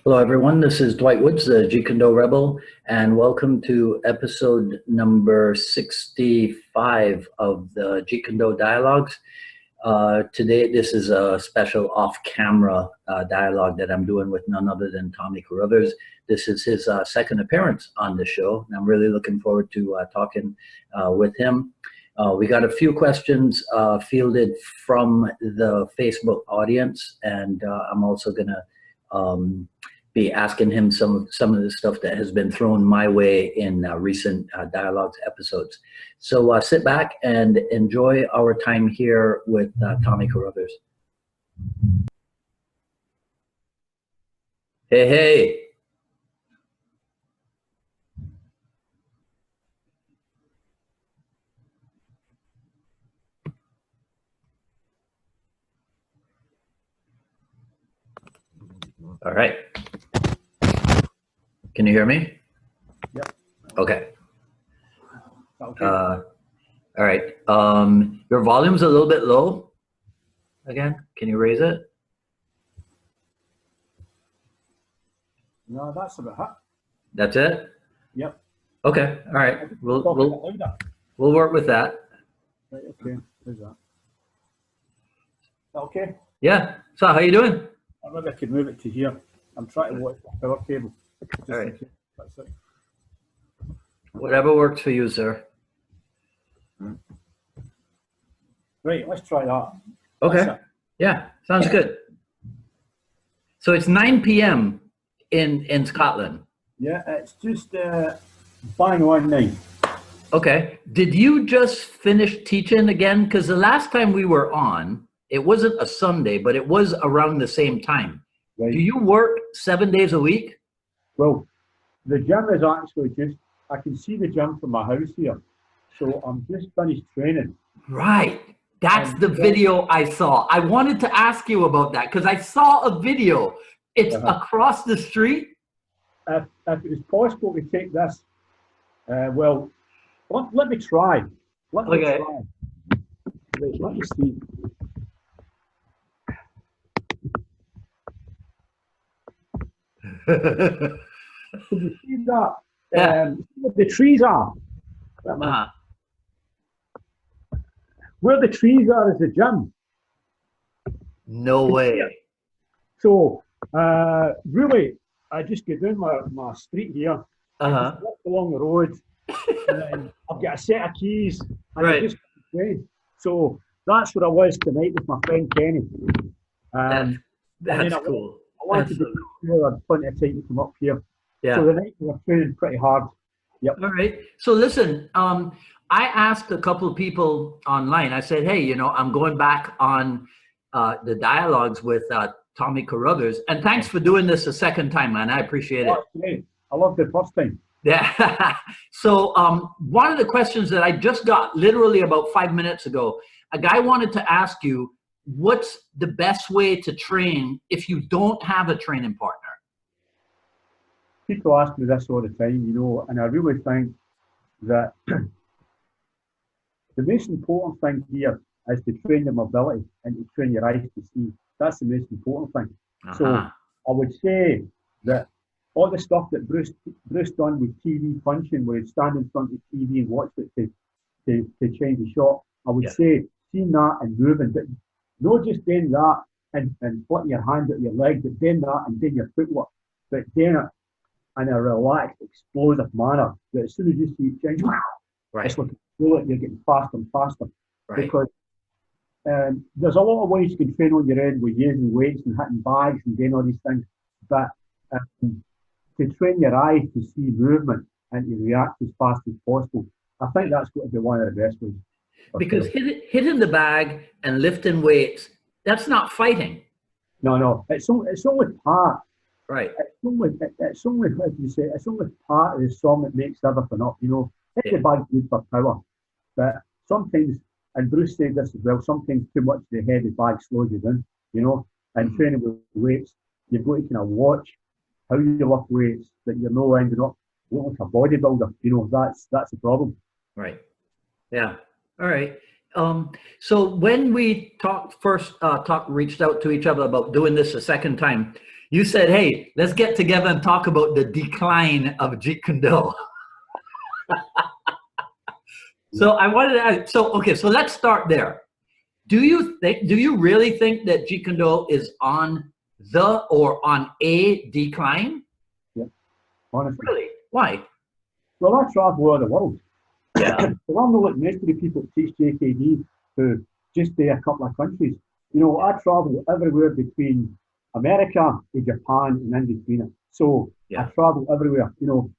Hello, everyone. This is Dwight Woods, the Jeet Kune Do Rebel, and welcome to episode number 65 of the Jeet Kune Do Dialogues. Today, this is a special off-camera dialogue that I'm doing with none other than Tommy Carruthers. This is his second appearance on the show, and I'm really looking forward to talking with him. We got a few questions fielded from the Facebook audience, and I'm also going to be asking him some of the stuff that has been thrown my way in recent Dialogues episodes. So sit back and enjoy our time here with Tommy Carruthers. Hey, hey. All right. Can you hear me? Yep. Okay. Okay. All right. Your volume's a little bit low. Again, can you raise it? No, that's about it. That's it? Yep. Okay. All right. We'll work with that. Right, okay. Who's that? Okay. Yeah. So how you doing? Maybe I could move it to here. I'm trying to watch the power cable. All right. That's it. Whatever works for you, sir. Right, let's try that. Okay. Yeah, sounds good. So it's 9 p.m. in Scotland. Yeah, it's just bang on 9. Okay. Did you just finish teaching again? Because the last time we were on, it wasn't a Sunday, but it was around the same time. Right. Do you work 7 days a week? Well, the gym is actually just, I can see the gym from my house here. So I'm just finished training. Right. That's the video I saw. I wanted to ask you about that because I saw a video. It's across the street. If it was possible to take this, well, let me try. Let me try. Right, let me see. Can you see that? Yeah. Where the trees are. Where the trees are is the gym. No way. So, really, I just get down my street here, just walk along the road, and then I've got a set of keys, and I just play. So that's where I was tonight with my friend Kenny. That's cool. I wanted to be sure I had plenty of time to come up here. Yeah. So the night we were training pretty hard. Yep. All right. So listen, I asked a couple of people online. I said, hey, I'm going back on the dialogues with Tommy Carruthers. And thanks for doing this a second time, man. I appreciate it. Great. I loved the first time. Yeah. So one of the questions that I just got literally about 5 minutes ago, a guy wanted to ask you, what's the best way to train if you don't have a training partner? People ask me this all the time, and I really think that the most important thing here is to train your mobility and to train your eyes to see. That's the most important thing. So I would say that all the stuff that Bruce done with TV punching, where he'd stand in front of TV and watch it to change the shot, I would say seeing that and moving, but not just doing that and putting your hand at your leg, but doing that and doing your footwork, but doing it in a relaxed, explosive manner. That as soon as you see it change, it's like you're getting faster and faster. Right. Because there's a lot of ways you can train on your own with using weights and hitting bags and doing all these things, but to train your eyes to see movement and to react as fast as possible, I think that's going to be one of the best ways. Because hitting the bag and lifting weights, that's not fighting. No, it's only part. Right. It's only how do you say? It's only part of the song that makes everything up. Hit the bag good for power, but sometimes, and Bruce said this as well, sometimes too much of the heavy bag slows you down. And training with weights, you've got to kind of watch how you lift weights, that you're not ending up looking like a bodybuilder. That's the problem. Right. Yeah. All right. So when we reached out to each other about doing this a second time, You said, hey, let's get together and talk about the decline of Jeet Kune Do. So I wanted to ask, okay, so let's start there. Do you really think that Jeet Kune Do is on a decline? Yeah, honestly. Really? Why? Well, I travel all the world. Yeah. So I'm not like most of the people that teach JKD who just do a couple of countries. You know, I travel everywhere between America to Japan and in between it. So I travel everywhere, you know.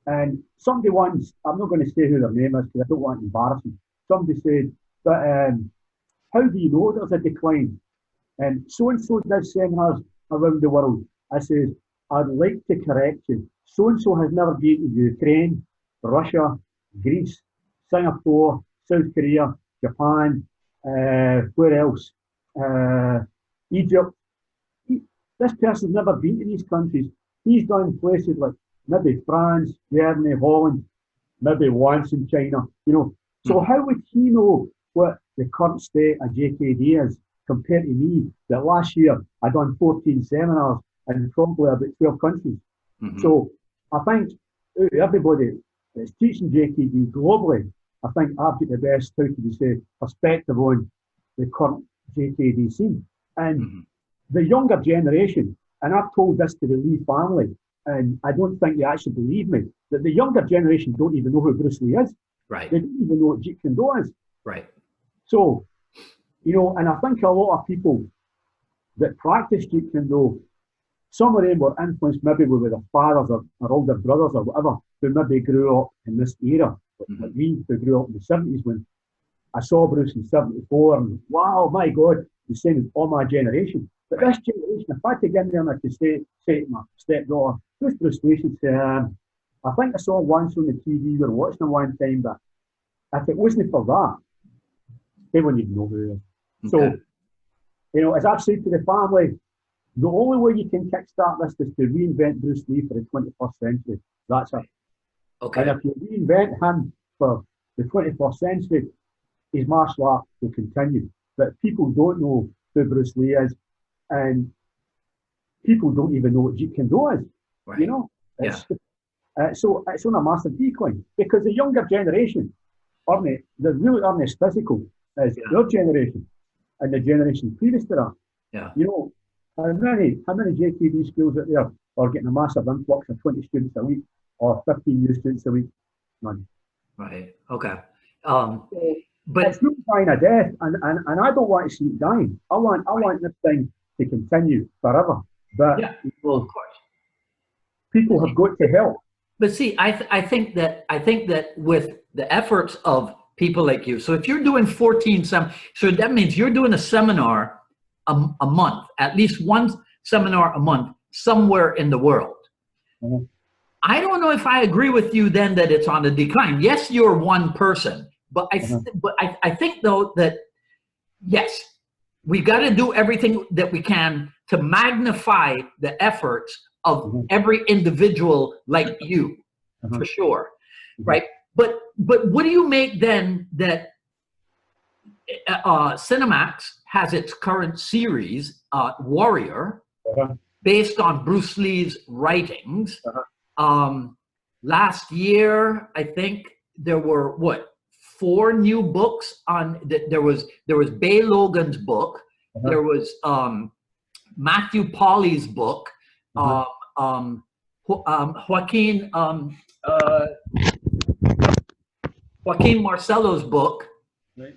And somebody once, I'm not going to say who their name is because I don't want to embarrass them. Somebody said, but how do you know there's a decline? And so does seminars around the world. I said, I'd like to correct you. So-and-so has never been to Ukraine, Russia, Greece, Singapore, South Korea, Japan, where else? Egypt. This person's never been to these countries. He's done places like maybe France, Germany, Holland, maybe once in China, you know. So how would he know what the current state of JKD is compared to me that last year I done 14 seminars in probably about 12 countries. So I think everybody that's teaching JKD globally, I think I've got the best, how could you say, perspective on the current JKD scene. And the younger generation, and I've told this to the Lee family, and I don't think they actually believe me, that the younger generation don't even know who Bruce Lee is. Right. They don't even know what Jeet Kune Do is. Right. So, you know, and I think a lot of people that practice Jeet Kune Do, some of them were influenced maybe with their fathers or older brothers or whatever, who maybe grew up in this era, like me, who grew up in the 70s when I saw Bruce in 74, and wow, my God, the same as all my generation. But this generation, if I could get in there and I could say to my stepdaughter, who's Bruce Lee? She'd say, I think I saw once on the TV, we were watching him one time, but if it wasn't for that, they wouldn't even know who he is. So, you know, as I've said to the family, the only way you can kickstart this is to reinvent Bruce Lee for the 21st century. That's it. Okay. And if you reinvent him for the 21st century, his martial art will continue. But people don't know who Bruce Lee is, and people don't even know what Jeet Kune Do is. Right. You know? So it's on a massive decline because the younger generation, they're really earnest physical as their generation and the generation previous to that. Yeah. You know, how many JKD schools out there are getting a massive influx of 20 students a week or 15 new students a week? None. Right. Okay. But it's not dying a death, and I don't want to see it dying. I want this thing to continue forever. But well, of course, people have got to help. But see, I think that with the efforts of people like you, so if you're doing 14 so that means you're doing a seminar a month, at least one seminar a month somewhere in the world. I don't know if I agree with you then that it's on the decline. Yes, you're one person, but I think though that yes, we got to do everything that we can to magnify the efforts of every individual like you, for sure, right? But what do you make then that Cinemax has its current series, Warrior, based on Bruce Lee's writings? Last year, I think there were 4 new books on. There was Bay Logan's book. There was Matthew Pauly's book. Joaquin Marcello's book. Right.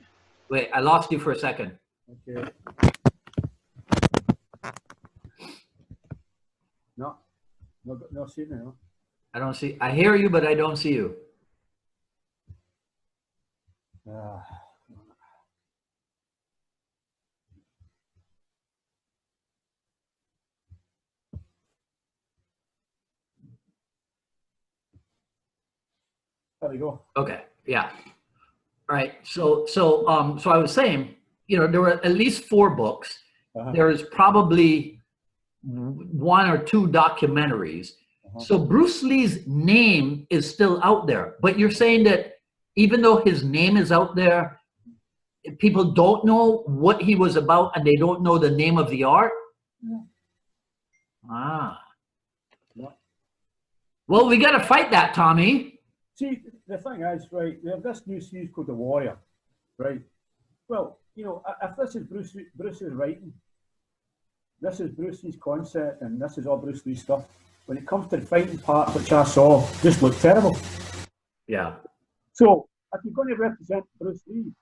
Wait, I lost you for a second. Okay. No, see me. No. I don't see. I hear you, but I don't see you. There we go. Okay. Yeah. All right. So I was saying, you know, there were at least 4 books. There's probably 1 or 2 documentaries. So Bruce Lee's name is still out there, but you're saying that even though his name is out there, people don't know what he was about and they don't know the name of the art? Ah. Yeah. Well, we got to fight that, Tommy. See, the thing is, right, we have this new series called The Warrior, right? Well, you know, if this is Bruce's writing, this is Bruce's concept, and this is all Bruce Lee stuff. When it comes to the fighting part, which I saw, just looked terrible. Yeah. So, if you're going to represent Bruce Lee,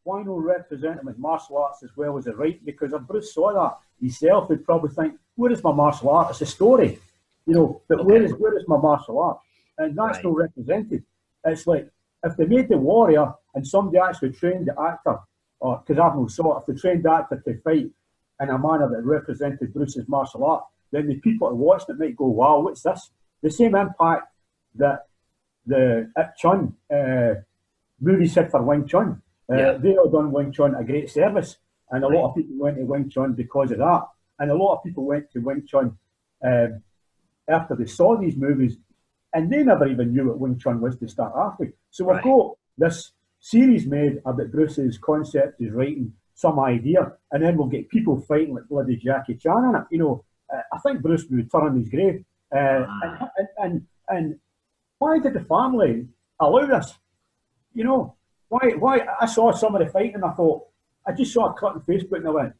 why not represent him in martial arts as well as the writing? Because if Bruce saw that himself, he'd probably think, where is my martial art? It's a story, you know, but Okay. where is my martial art? And that's Right. not represented. It's like, if they made The Warrior and somebody actually trained the actor, or, because I've no saw it, if they trained the actor to fight in a manner that represented Bruce's martial art, then the people that watched it might go, wow, what's this? The same impact that the Ip Chun movies had for Wing Chun. Yeah. They all done Wing Chun a great service, and a Right. lot of people went to Wing Chun because of that. And a lot of people went to Wing Chun after they saw these movies, and they never even knew what Wing Chun was to start off with. So we've Right. got this series made about Bruce's concept, his writing, some idea, and then we'll get people fighting like bloody Jackie Chan in it. You know, I think Bruce would turn on his grave. And why did the family allow this? You know, why? I saw some of the fighting and I thought, I just saw a cut on Facebook and I went,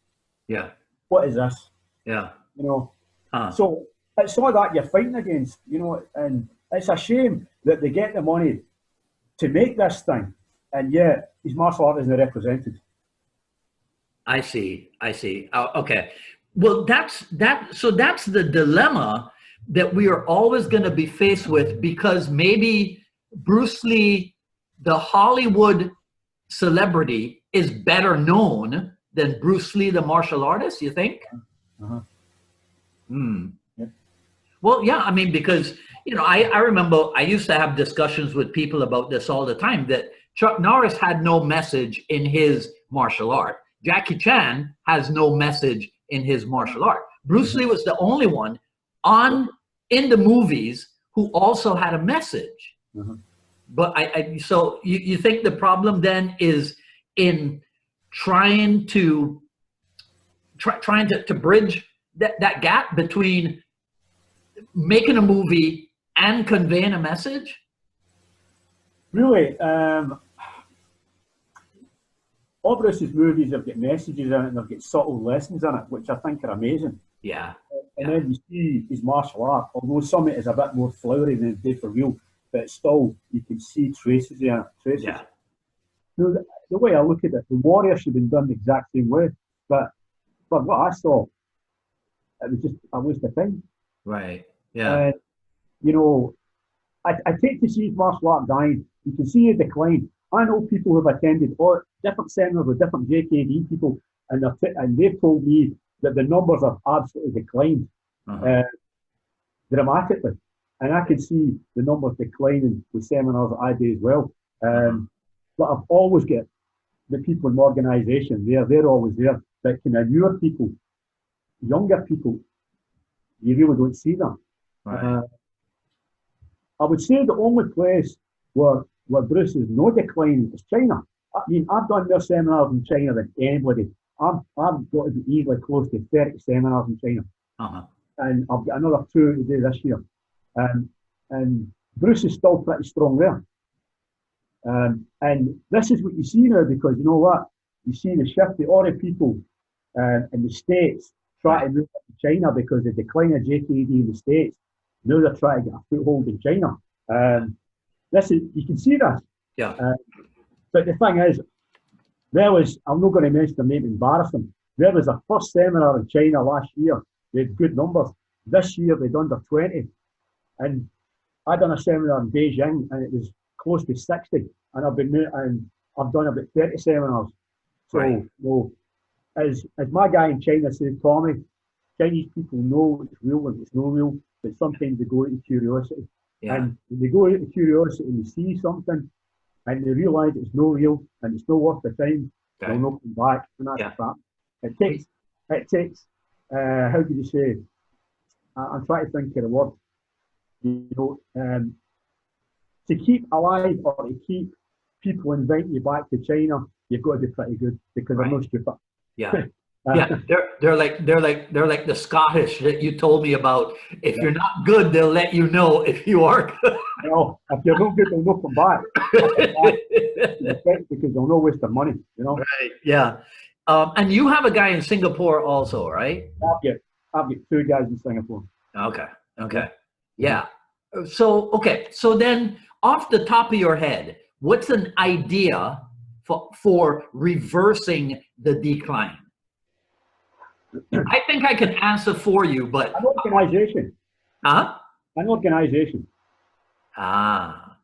Yeah. what is this? Yeah. You know, Huh. so it's all that you're fighting against, you know, and it's a shame that they get the money to make this thing, and yet his martial art isn't represented. I see. I see. Okay. Well, so that's the dilemma that we are always going to be faced with, because maybe Bruce Lee, the Hollywood celebrity, is better known than Bruce Lee, the martial artist, you think? Uh-huh. Hmm. Yeah. Well, yeah, I mean, because, you know, I remember I used to have discussions with people about this all the time, that Chuck Norris had no message in his martial art. Jackie Chan has no message in his martial art. Bruce Lee was the only one in the movies who also had a message. Uh-huh. But so you think the problem then is in trying to bridge that gap between making a movie and conveying a message? Really, all Bruce's movies have got messages in it and they've got subtle lessons in it, which I think are amazing. Yeah. And then you see his martial art, although some of it is a bit more flowery than Day for Real, but still you can see traces in it. Traces. Yeah. You know, the way I look at it, The Warrior should have been done the exact same way, but for what I saw, it was just a waste of time. Right. Yeah. And, you know, I take to see his martial art dying. You can see a decline. I know people who have attended all different seminars with different JKD people, and they've told me that the numbers have absolutely declined dramatically. And I can see the numbers declining with seminars that I do as well. But I've always got the people in the organisation there, they're always there. But kind of newer people, younger people, you really don't see them. Right. I would say the only place where Bruce is no decline is China. I mean, I've done more seminars in China than anybody. I've got to be easily close to 30 seminars in China. And I've got another 2 to do this year. And Bruce is still pretty strong there. And this is what you see now, because you know what? You see the shift of all the people in the States try to move to China because of the decline of JKD in the States. Now they're trying to get a foothold in China. You can see that. Yeah. But the thing is, I'm not going to mention the name to embarrass them. There was a first seminar in China last year. They had good numbers. This year they'd under 20. And I done a seminar in Beijing and it was close to 60. And I've done about 30 seminars. So, you know, as my guy in China says, Tommy, Chinese people know it's real and it's no real, but sometimes they go into curiosity. Yeah. And when they go into curiosity and they see something and they realise it's no real and it's not worth the time, they'll not come back. And that's crap. It takes, how do you say, I'm trying to think of the word, you know, to keep alive or to keep people inviting you back to China, you've got to be pretty good, because I'm not stupid. Yeah. Yeah, they're like the Scottish that you told me about. If you're not good, they'll let you know if you are good. Well, if you're not good, they'll not come back. Because they'll not waste their money, you know. Right. Yeah. And you have a guy in Singapore also, right? I've got 2 guys in Singapore. Okay. Okay. Yeah. So then off the top of your head, what's an idea for reversing the decline? I think I can answer for you, but An organization. huh? An organization. Ah.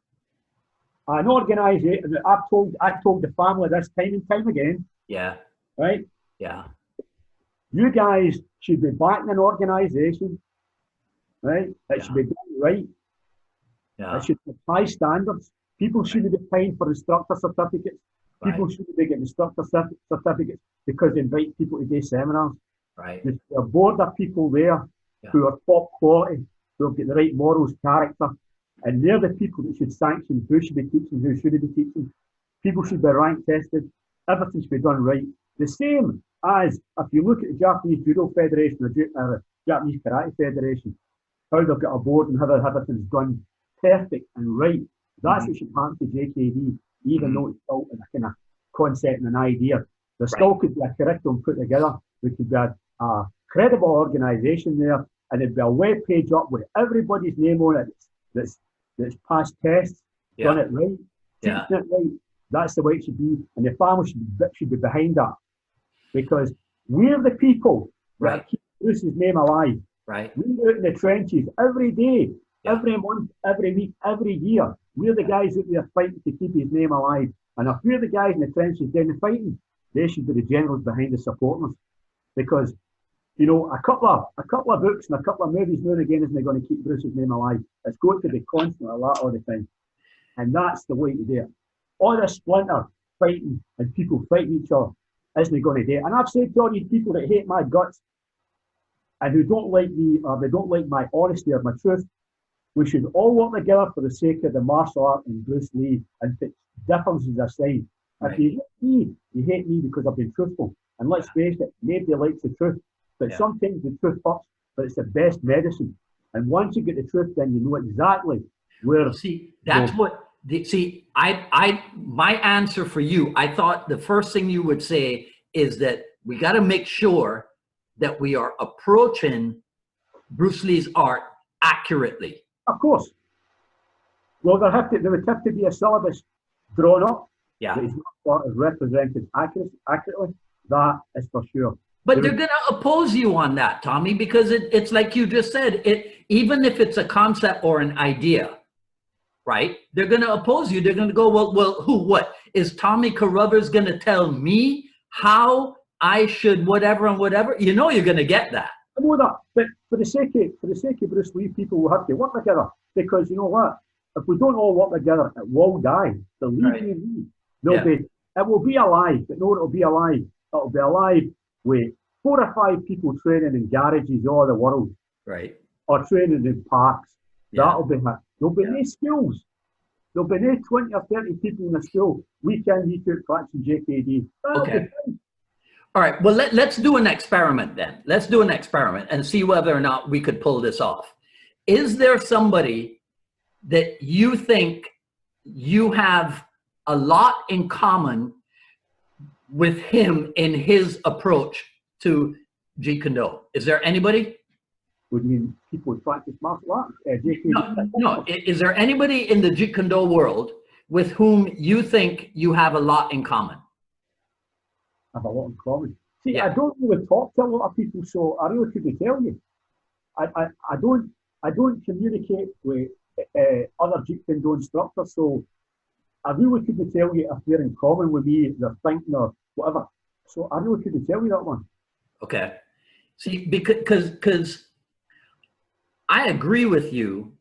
An organization. I've told the family this time and time again, Yeah. right? Yeah. You guys should be backing an organization, right? It should be done right. Yeah. It should have high standards. People shouldn't be paying for instructor certificates. People shouldn't be getting instructor certificates because they invite people to do seminars. Right. There's a board of people there who are top quality, who have got the right morals, character, and they're the people that should sanction who should be teaching, who shouldn't be teaching. People should be rank tested. Everything should be done right. The same as if you look at the Japanese Judo Federation or the Japanese Karate Federation, how they've got a board and how everything's done perfect and right. That's what should happen to JKD, even though it's built in a kind of concept and an idea. There still could be a curriculum put together. There could be a credible organisation there, and it'd be a web page up with everybody's name on it that's passed tests, done it right, teaching it right. That's the way it should be, and the family should be behind that, because we're the people that keep Bruce's name alive. Right. We're out in the trenches every day, every month, every week, every year. We're the guys out there fighting to keep his name alive. And if we're the guys in the trenches doing the fighting, they should be the generals behind the supporting us. Because, you know, a couple of books and a couple of movies now and again isn't going to keep Bruce's name alive. It's going to be constant like that all the time. And that's the way to do it. All this splinter fighting and people fighting each other isn't going to do it. And I've said to all these people that hate my guts and who don't like me, or they don't like my honesty or my truth, we should all work together for the sake of the martial art and Bruce Lee and put differences aside. If you hate me because I've been truthful. And let's face it, nobody likes the truth. But sometimes the truth hurts, but it's the best medicine. And once you get the truth, then you know exactly where. See, that's what. My answer for you, I thought the first thing you would say is that we got to make sure that we are approaching Bruce Lee's art accurately. Of course. Well, there would have to be a syllabus drawn up. Yeah. That is not represented accurately. That is for sure. But they're going to oppose you on that, Tommy, because it's like you just said, even if it's a concept or an idea, right? They're going to oppose you. They're going to go, well, what? Is Tommy Carruthers going to tell me how I should whatever and whatever? You know you're going to get that. I know that, but for the sake of Bruce Lee, people will have to work together, because you know what? If we don't all work together, it will die. Believe me. It will be alive, but no, it'll be alive. It'll be alive with 4 or 5 people training in garages all over the world, right? Or training in parks. That'll be it. There'll be no schools. There'll be no 20 or 30 people in a school. Week in, week out, practicing JKD. Okay. All right. Well, let's do an experiment then. Let's do an experiment and see whether or not we could pull this off. Is there somebody that you think you have a lot in common with him in his approach to Jeet Kune Do? Is there anybody? Would mean people who practice martial arts? No. Is there anybody in the Jeet Kune Do world with whom you think you have a lot in common? Have a lot in common. See, I don't really talk to a lot of people, so I really couldn't tell you. I don't communicate with other Jeet Kune Do instructors, so I really couldn't tell you if they're in common with me, they're thinking or whatever. So I really couldn't tell you that one. Okay. See, because I agree with you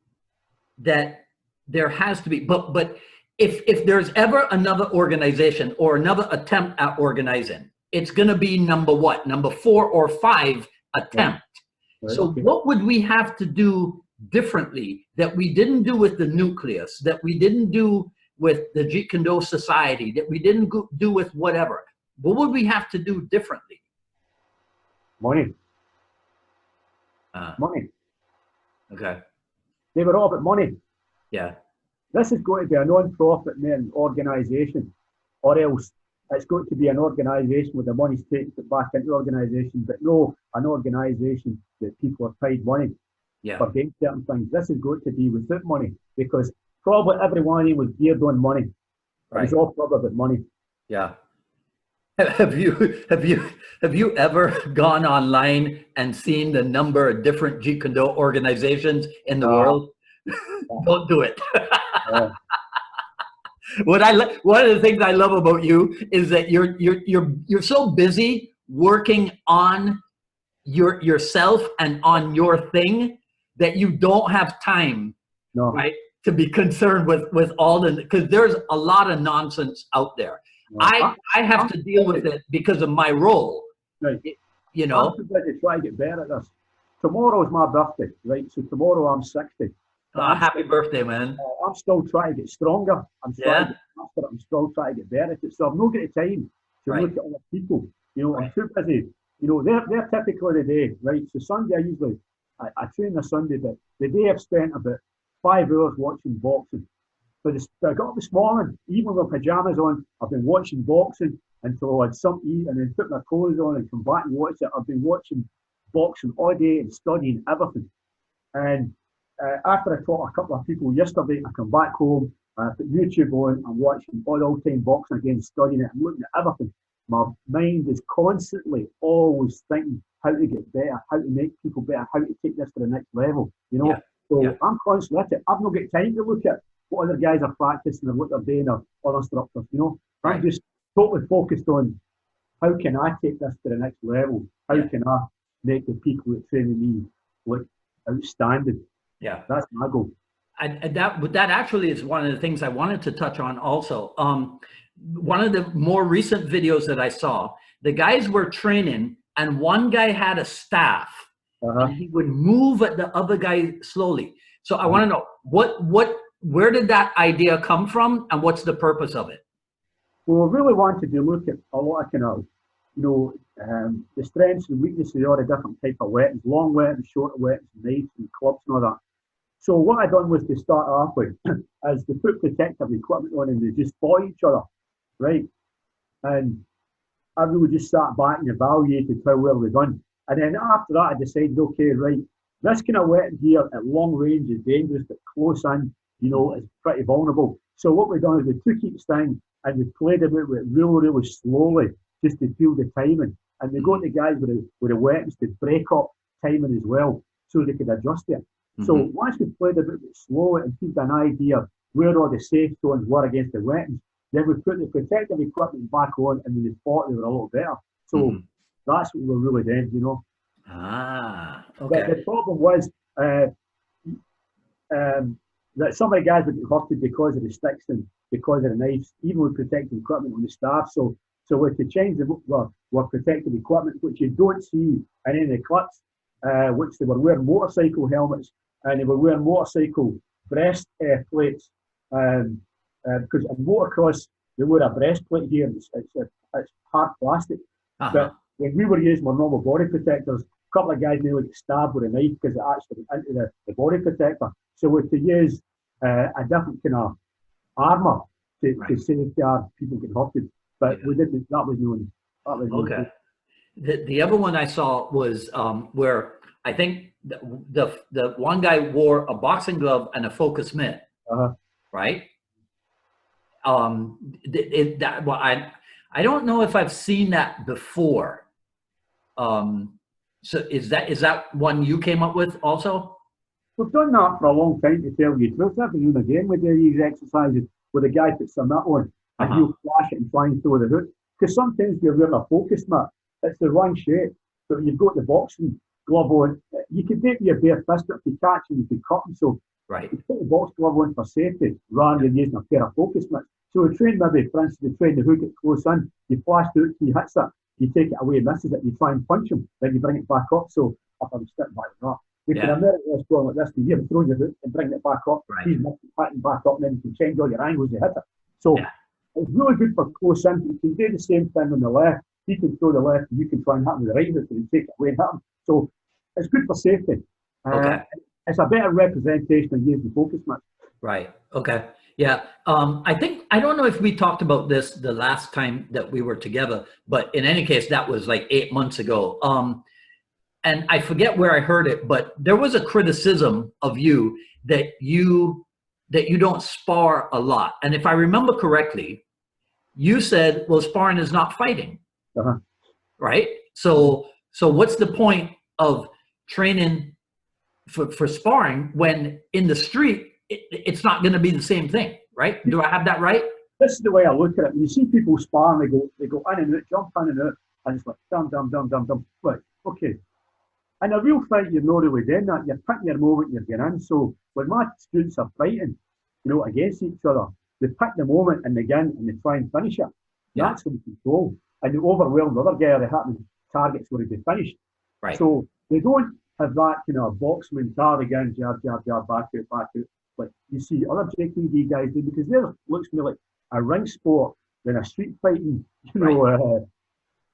that there has to be, but if there's ever another organization or another attempt at organizing, it's going to be number 4 or 5 attempt. Right. So what would we have to do differently that we didn't do with the nucleus, that we didn't do with the Jeet Kune Do Society, that we didn't do with whatever? What would we have to do differently? Money. Uh, Money. okay. They were all about money. Yeah. This is going to be a non-profit organisation, or else it's going to be an organisation where the money's taken back into the organisation, but no, an organisation that people are paid money Yeah. for doing certain things. This is going to be without money, because probably everyone was geared on money. Right. It's all probably about money. Yeah. Have you ever gone online and seen the number of different Jeet Kune Do organizations in the world? Don't do it. One of the things I love about you is that you're so busy working on yourself and on your thing that you don't have time, right, to be concerned with all the, because there's a lot of nonsense out there. I have to deal with it because of my role. Right. You know. I'm going to try to get better at this. Tomorrow is my birthday, right? So tomorrow I'm 60. Happy birthday, man. I'm still trying to get stronger. I'm trying to get faster. I'm still trying to get better at it. So I've not got time to look at other people. You know, I'm too busy. You know, they're typically the day, right? So Sunday I train on Sunday, but the day I've spent about 5 hours watching boxing. But I got up this morning, even with pajamas on, I've been watching boxing until I had something to eat and then put my clothes on and come back and watch it. I've been watching boxing all day and studying everything. And after I taught a couple of people yesterday, I come back home, I put YouTube on, I'm watching all-time boxing again, studying it, I'm looking at everything. My mind is constantly always thinking how to get better, how to make people better, how to take this to the next level, you know? I'm constantly at it. I've not got time to look at what other guys are practicing and what they're doing or other instructors, you know? I'm just totally focused on how can I take this to the next level? How can I make the people that train me look outstanding? Yeah, that's my goal. And that actually is one of the things I wanted to touch on also. One of the more recent videos that I saw, the guys were training and one guy had a staff and he would move at the other guy slowly. So I want to know where did that idea come from and what's the purpose of it? Well, I really wanted to look at a lot of the strengths and weaknesses of all the different type of weapons, long weapons, short weapons, knives and clubs and all that. So what I done was to start off with is to put protective equipment on and they just fought each other, right? And I really just sat back and evaluated how well we done. And then after that, I decided, okay, right, this kind of weapon here at long range is dangerous, but close in, you know, is pretty vulnerable. So what we've done is we took each thing and we played about with it really, really slowly, just to feel the timing. And we got the guys with the weapons to break up timing as well, so they could adjust it. So once we played a bit slowly and kept an idea where all the safe zones were against the weapons, then we put the protective equipment back on and when they fought, they were a little better. So that's what we were really doing, you know. Okay. But the problem was that some of the guys would get hurted because of the sticks and because of the knives, even with protective equipment on the staff. So we could change the protective equipment, which you don't see in any of the clips, which they were wearing motorcycle helmets and they were wearing motorcycle breast plates. Because in motocross, they wear a breastplate here, it's hard plastic. But when we were using our normal body protectors, a couple of guys nearly get stabbed with a knife because it actually went into the body protector. So we had to use a different kind of armour to safeguard people getting hurted. But we didn't, that was known. Okay. The other one I saw was where I think the one guy wore a boxing glove and a focus mitt, right? I don't know if I've seen that before. So is that one you came up with also? We've done that for a long time, to tell you the truth. Every now and again we do these exercises where the guy puts a mitt on and he'll flash it and try and throw the hook. Because sometimes you're wearing a focus mitt, it's the wrong shape. So you've got the boxing glove on, you could do it with your bare fist, but if you catch and you can cut them. So you put the box glove on for safety rather than using a pair of focus mitts. So we train maybe, for instance, we train the hook at close in, you flash the hook, he hits it, you take it away, misses it, you try and punch him, then you bring it back up. So if I'm sitting back like that, we can American going like this, you throw your hook and bring it back up, he's hitting back up, and then you can change all your angles to hit it. So it's really good for close in. You can do the same thing on the left. he can throw the left, and you can try and hit him with the right hook and take it away and hit him. So it's good for safety. Okay. It's a better representation of youth and focus match. Right. Okay. Yeah. I don't know if we talked about this the last time that we were together, but in any case, that was like 8 months ago. And I forget where I heard it, but there was a criticism of you that you don't spar a lot. And if I remember correctly, you said, well, sparring is not fighting. Uh-huh. Right? So what's the point of training for sparring when in the street it's not going to be the same thing, right? Do I have that right? This is the way I look at it. When you see people spar and they go in and out, jump in and out, and it's like dum dum dum dum dum. Right, okay. In a real fight, you're not really doing that. You're picking your moment, you're getting in. So when my students are fighting, against each other, they pick the moment and they get in and they try and finish it. Yeah. That's when control. And they overwhelm the other guy, they happen targets where they finished. Right. So they don't have that box mentality again, jab, jab, jab, back out, like you see other JKD guys do, because there looks to me like a ring sport than a street fighting,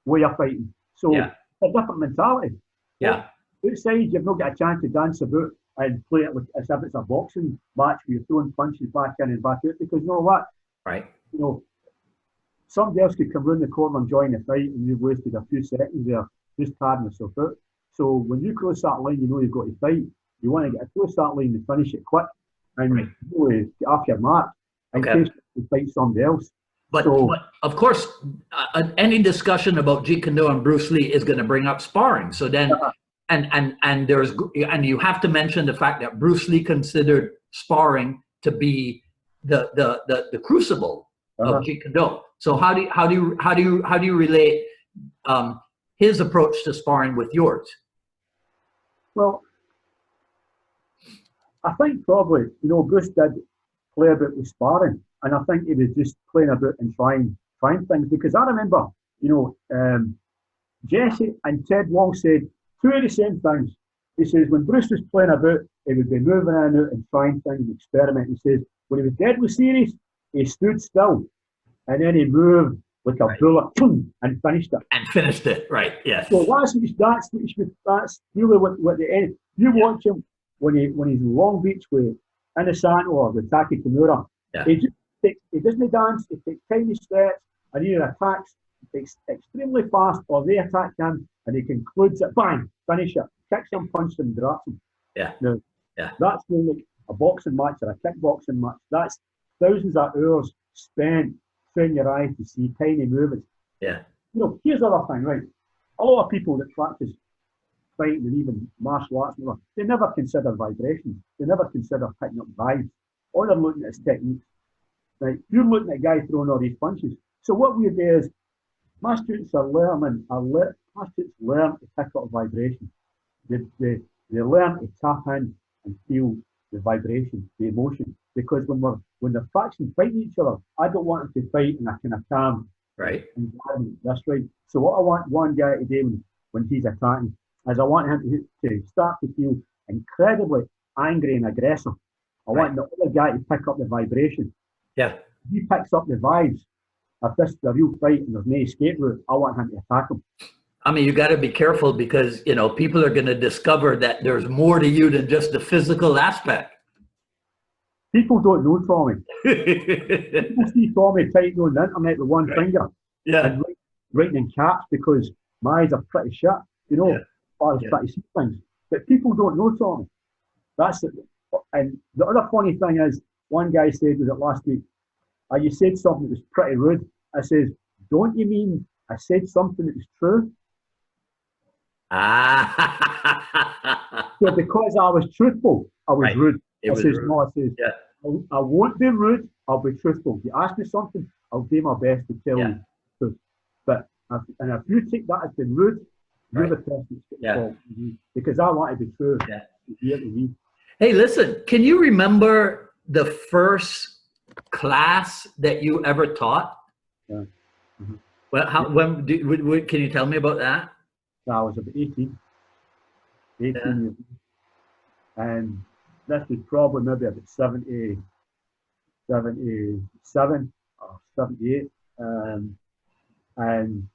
way of fighting. So yeah. a different mentality. Yeah. Outside, you've not got a chance to dance about and play it like as if it's a boxing match where you're throwing punches back in and back out, because you know what? Right. Somebody else could come round the corner and join the fight, and you've wasted a few seconds there just tiring yourself out. So when you cross that line, you've got to fight. You want to get across that line and finish it quick, and get off your mark in case you fight somebody else. But of course, any discussion about Jeet Kune Do and Bruce Lee is going to bring up sparring. So then, and you have to mention the fact that Bruce Lee considered sparring to be the crucible of Jeet Kune Do. So how do you relate his approach to sparring with yours? Well, I think probably Bruce did play a bit with sparring, and I think he was just playing a bit and trying things, because I remember Jesse and Ted Long said two of the same things. He says when Bruce was playing about, he would be moving in and out and trying things and experimenting. He says when he was deadly serious, he stood still and then he moved like a bullet and finished it. And finished it, right? Yes. So that's really what the end. You watch him when he's in Long Beach with Inosanto or with Taki Kimura. Yeah. He doesn't dance. He takes tiny steps and either attacks extremely fast or they attack him and he concludes it. Bang! Finish it. Kicks him, punches him, drops him. Yeah. Now, yeah. That's really a boxing match or a kickboxing match. That's thousands of hours spent training your eyes to see tiny movements. Yeah. Here's the other thing, right? A lot of people that practice fighting and even martial arts, they never consider vibrations. They never consider picking up vibes. All they're looking at is techniques. Right? You're looking at a guy throwing all these punches. So what we do is, my students learn to pick up vibration. They learn to tap in and feel the vibration, the emotion. Because when they're factions fighting each other, I don't want them to fight in a kind of calm environment. That's right. So what I want one guy to do when he's attacking is I want him to start to feel incredibly angry and aggressive. I want the other guy to pick up the vibration. Yeah. If he picks up the vibes, if this is a real fight and there's no escape route, I want him to attack him. I mean, you got to be careful because, people are going to discover that there's more to you than just the physical aspect. People don't know Tommy. People see Tommy typing on the internet with one finger and writing in caps because my eyes are pretty shut, or pretty see things. But people don't know Tommy. That's it. And the other funny thing is, one guy said, was it last week, you said something that was pretty rude. I says, don't you mean I said something that was true? So because I was truthful, I was rude. I says, no, I says, I won't be rude, I'll be truthful. If you ask me something, I'll do my best to tell you the truth. But if you take that as being rude, you're the person that's got the fault. Because I want to be true. Hey, listen, can you remember the first class that you ever taught? Yeah. Mm-hmm. Well, can you tell me about that? I was about 18 years old. And this was probably maybe about 77 or 78. And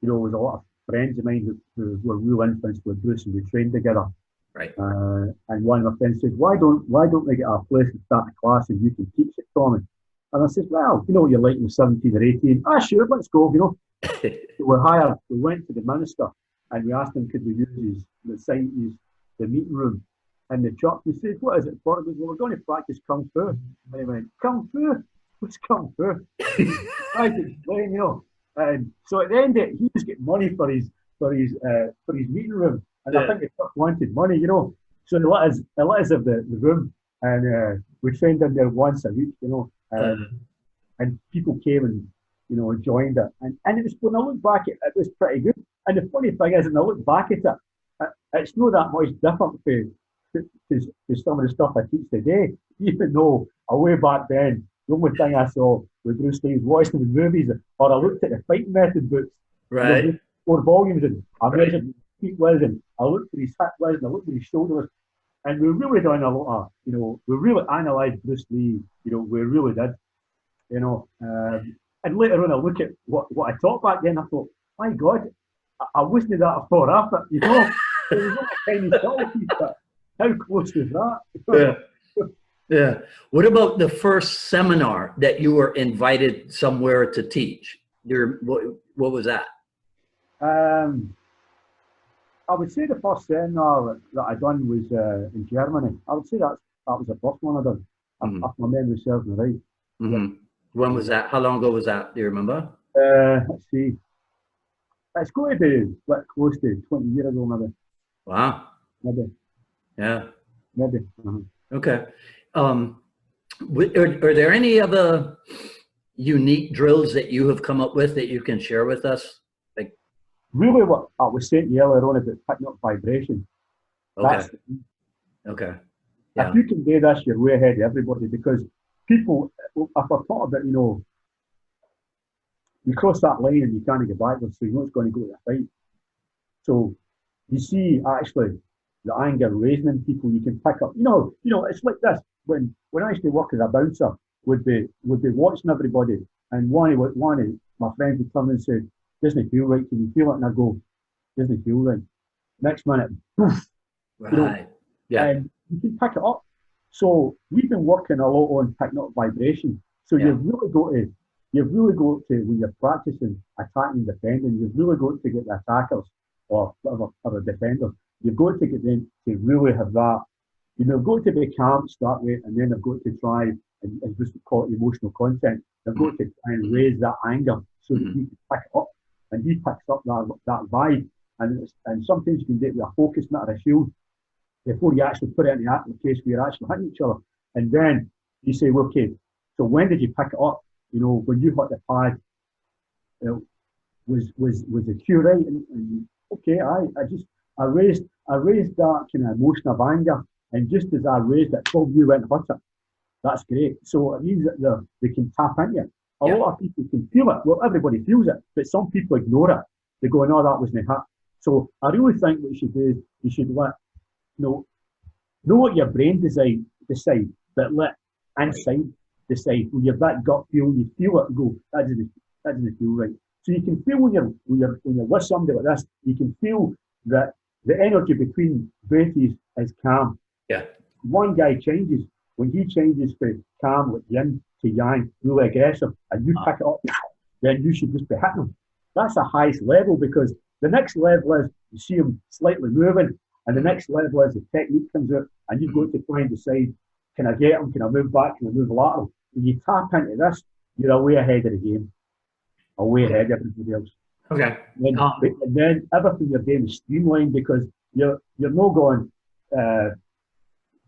you know, there was a lot of friends of mine who were real influenced with Bruce, and we trained together. Right. And one of my friends said, why don't they get a place and start a class and you can teach it, Tommy? And I said, well, you know, you're like you're 17 or 18. Ah, sure, let's go, you know. So we went to the minister and we asked him, could we use the meeting room in the church? We said, what is it for? He goes, well, we're going to practice Kung Fu. And he went, Kung Fu? What's Kung Fu? I could explain, you know. And so at the end of it, he was getting money for his meeting room. And I think the church wanted money, you know. So they let us have the room. And we trained in there once a week, you know. And people came and, you know, joined it. And it was, when I look back, it was pretty good. And the funny thing is, when I look back at it, it's not that much different to some of the stuff I teach today, even though way back then, the only thing I saw with Bruce Lee was watching the movies, or I looked at the fighting method books. Right. You know, 4 volumes, and I measured his feet was, and I looked at his hip was, and I looked at his shoulders. And we really done a lot of, you know, we really analysed Bruce Lee, you know, we really did, you know. And later on, I look at what I taught back then, I thought, my God, I wasn't that far off it, you know. It was only a tiny little piece, but how close was that? Yeah. Yeah. What about the first seminar that you were invited somewhere to teach? What was that? I would say the first seminar that I done was in Germany. I would say that was the first one I done, if my memory serves me right. Mm-hmm. When was that? How long ago was that? Do you remember? Let's see. It's going to be like close to 20 years ago, maybe. Wow. Maybe. Yeah. Maybe. Okay. Are there any other unique drills that you have come up with that you can share with us? Like, really, what I was saying earlier on about picking up vibration. Okay. Okay. Yeah. If you can do this, you're way ahead of everybody, because people, if I thought about, you know, you cross that line and you can't get backwards, so you know it's going to go to a fight. So you see, actually, the anger raising in people, you can pick up. You know, it's like this. When I used to work as a bouncer, would be watching everybody, and one of my friends would come and say, "Doesn't it feel right? Can you feel it?" And I go, "Doesn't it feel right?" Next minute, poof. Right. You know, yeah. And you can pick it up. So we've been working a lot on picking up vibration. So you've really got to, when you're practicing attacking and defending, you've really got to get the attackers or the defenders. You've got to get them to really have that. You know, they've got to be calm to start with, and then they've got to try, and just call it emotional content. They've got to try and raise that anger so that you can pick it up, and he picks up that vibe. And sometimes you can do it with a focus, not a shield, before you actually put it in the case where you're actually hitting each other. And then you say, okay, so when did you pick it up? You know, when you hit the pad, was the cue right? And okay, I raised that kind of emotion of anger, and just as I raised it, boom, you went and hit it. That's great. So it means that they can tap into it. A lot of people can feel it. Well, everybody feels it, but some people ignore it. They go, no, that wasn't hit. So I really think what you should do is you should know what your brain decide, but let inside decide. When you've that gut feel, you feel it and go, that doesn't feel right. So you can feel when you're with somebody like this, you can feel that the energy between both is calm. Yeah. One guy changes. When he changes from calm, like yin to yang, really aggressive, and you pick it up, then you should just be hitting him. That's the highest level, because the next level is you see him slightly moving, and the next level is the technique comes out, and you've got to try and decide, can I get him? Can I move back? Can I move lateral? When you tap into this, you're way ahead of the game, way ahead of everybody else. Okay. And then everything you're doing is streamlined, because you're not going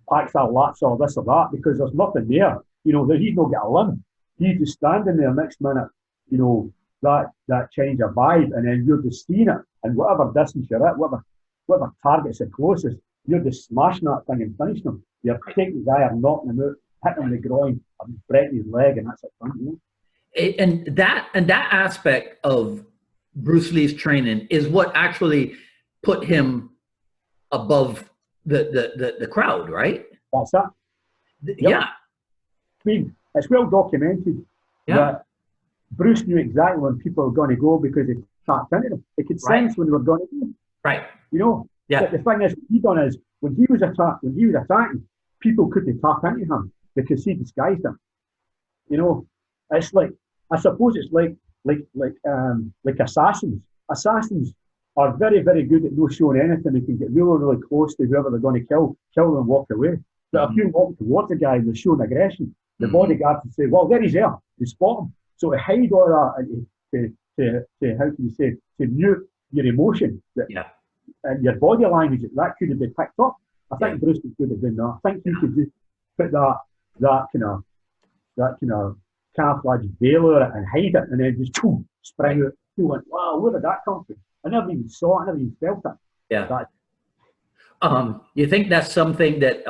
packs or lats or this or that, because there's nothing there. You know, he's not got a limb. He's just standing there next minute, you know, that change of vibe, and then you're just seeing it, and whatever distance you're at, whatever target's the closest, you're just smashing that thing and finishing him. You're taking the guy and knocking him out, hitting him in the groin, and breaking his leg, and that's it. You know? And that aspect of Bruce Lee's training is what actually put him above the crowd, right? That's it. Yep. Yeah. I mean, it's well documented that Bruce knew exactly when people were going to go, because tapped into them. It could Right. sense when they were going to do. Right. You know. Yeah. But the thing is, what he done is when he was attacking, people couldn't tap into him because he disguised them. You know, it's like, I suppose it's like assassins. Assassins are very, very good at not showing anything. They can get really, really close to whoever they're going to kill them and walk away. But if you walk towards a guy and they're showing aggression, the bodyguard can say, well, there he's there. They spot him. So to hide all that and to how can you say, to mute your emotion and your body language, that could have been picked up. I think Bruce was good at doing that. I think he could just put that kind of camouflage veil over it and hide it, and then just spring out. You went, wow, where did that come from? I never even saw it. I never even felt it. Yeah. You think that's something that